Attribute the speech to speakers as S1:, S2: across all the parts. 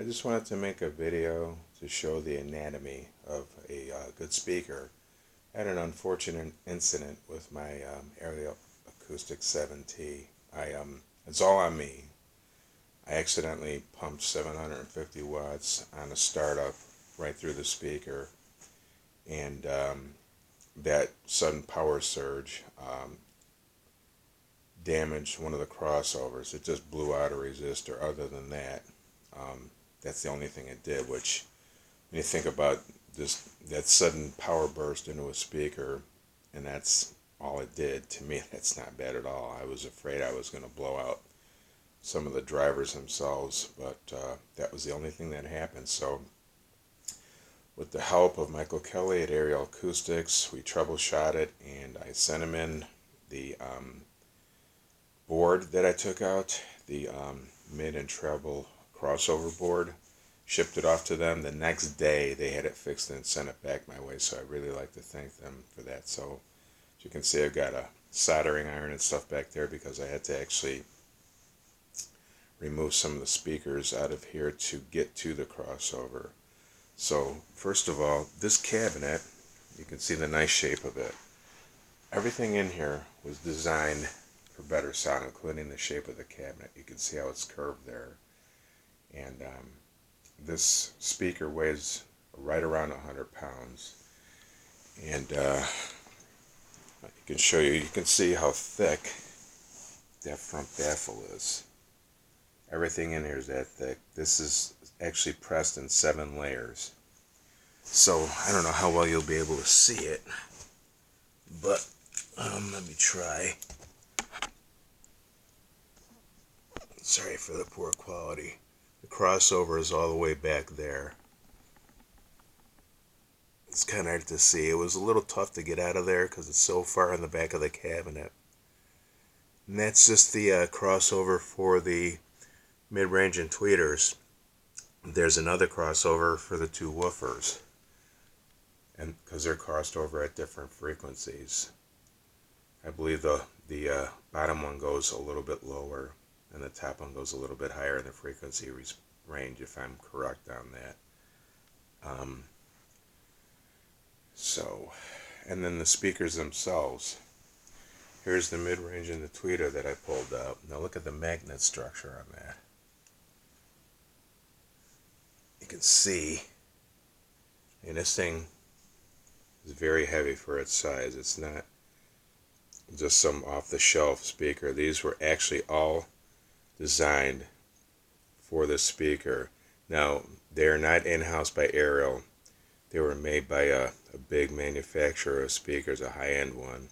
S1: I just wanted to make a video to show the anatomy of a good speaker. I had an unfortunate incident with my Ariel Acoustic 7T. It's all on me. I accidentally pumped 750 watts on a startup right through the speaker, and that sudden power surge damaged one of the crossovers. It just blew out a resistor. Other than that, that's the only thing it did, which when you think about this, that sudden power burst into a speaker, and that's all it did, to me, that's not bad at all. I was afraid I was going to blow out some of the drivers themselves, but that was the only thing that happened. So with the help of Michael Kelly at Ariel Acoustics, we troubleshot it, and I sent him in the board that I took out, the mid and treble crossover board, shipped it off to them. The next day they had it fixed and sent it back my way, so I really like to thank them for that. So as you can see, I've got a soldering iron and stuff back there because I had to actually remove some of the speakers out of here to get to the crossover. So first of all, this cabinet, you can see the nice shape of it. Everything in here was designed for better sound, including the shape of the cabinet. You can see how it's curved there. And this speaker weighs right around 100 pounds. And you can see how thick that front baffle is. Everything in here is that thick. This is actually pressed in 7 layers. So I don't know how well you'll be able to see it, but let me try. Sorry for the poor quality. The crossover is all the way back there. It's kind of hard to see. It was a little tough to get out of there because it's so far in the back of the cabinet. And that's just the crossover for the mid-range and tweeters. There's another crossover for the 2 woofers, and because they're crossed over at different frequencies. I believe the bottom one goes a little bit lower, and the top one goes a little bit higher in the frequency range, if I'm correct on that. And then the speakers themselves. Here's the mid-range and the tweeter that I pulled out. Now look at the magnet structure on that. You can see, and this thing is very heavy for its size. It's not just some off-the-shelf speaker. These were actually all designed for the speaker. Now, they're not in-house by Ariel. They were made by a big manufacturer of speakers, a high-end one.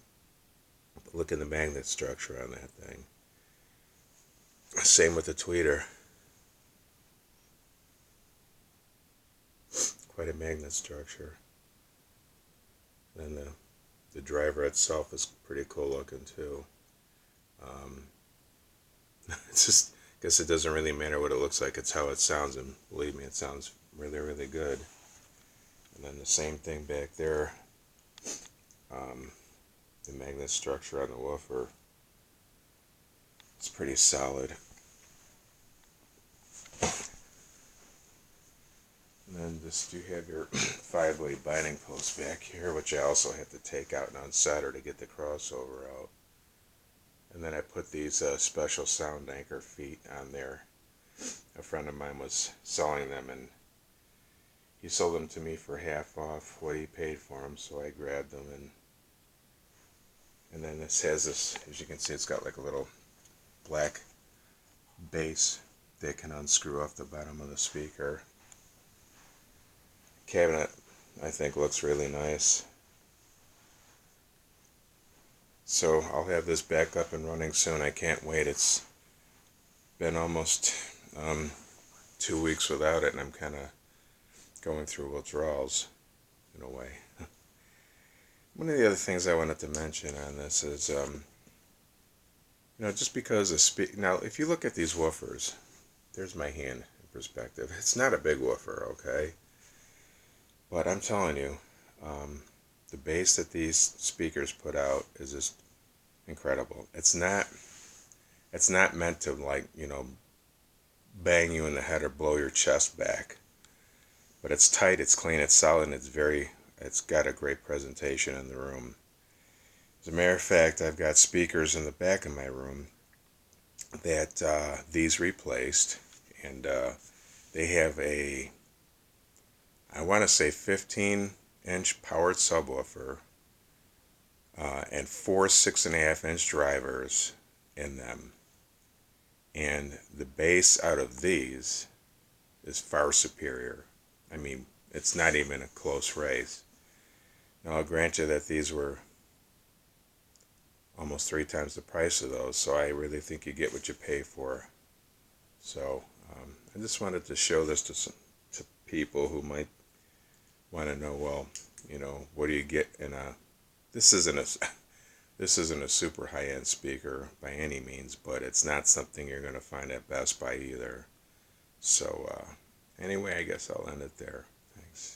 S1: But look at the magnet structure on that thing. Same with the tweeter. Quite a magnet structure. And the driver itself is pretty cool looking too. It's just, I guess it doesn't really matter what it looks like, it's how it sounds, and believe me, it sounds really, really good. And then the same thing back there, the magnet structure on the woofer, it's pretty solid. And then just you have your 5-way binding post back here, which I also had to take out and unsolder to get the crossover out. And then I put these special sound anchor feet on there. A friend of mine was selling them, and he sold them to me for half off what he paid for them, so I grabbed them. And then this has this, as you can see, it's got like a little black base that can unscrew off the bottom of the speaker. Cabinet, I think, looks really nice. So I'll have this back up and running soon. I can't wait. It's been almost 2 weeks without it, and I'm kind of going through withdrawals in a way. One of the other things I wanted to mention on this is, just because now if you look at these woofers, there's my hand in perspective. It's not a big woofer, okay? But I'm telling you, the bass that these speakers put out is just incredible. It's not meant to, like, bang you in the head or blow your chest back. But it's tight, it's clean, it's solid, and it's got a great presentation in the room. As a matter of fact, I've got speakers in the back of my room that these replaced, and they have I want to say 15-inch powered subwoofer and four 6.5-inch drivers in them. And the bass out of these is far superior. I mean, it's not even a close race. Now, I'll grant you that these were almost 3 times the price of those, so I really think you get what you pay for. So, I just wanted to show this to people who might want to know, well, what do you get in a, this isn't a, this isn't a super high-end speaker by any means, but it's not something you're going to find at Best Buy either. So, anyway, I guess I'll end it there. Thanks.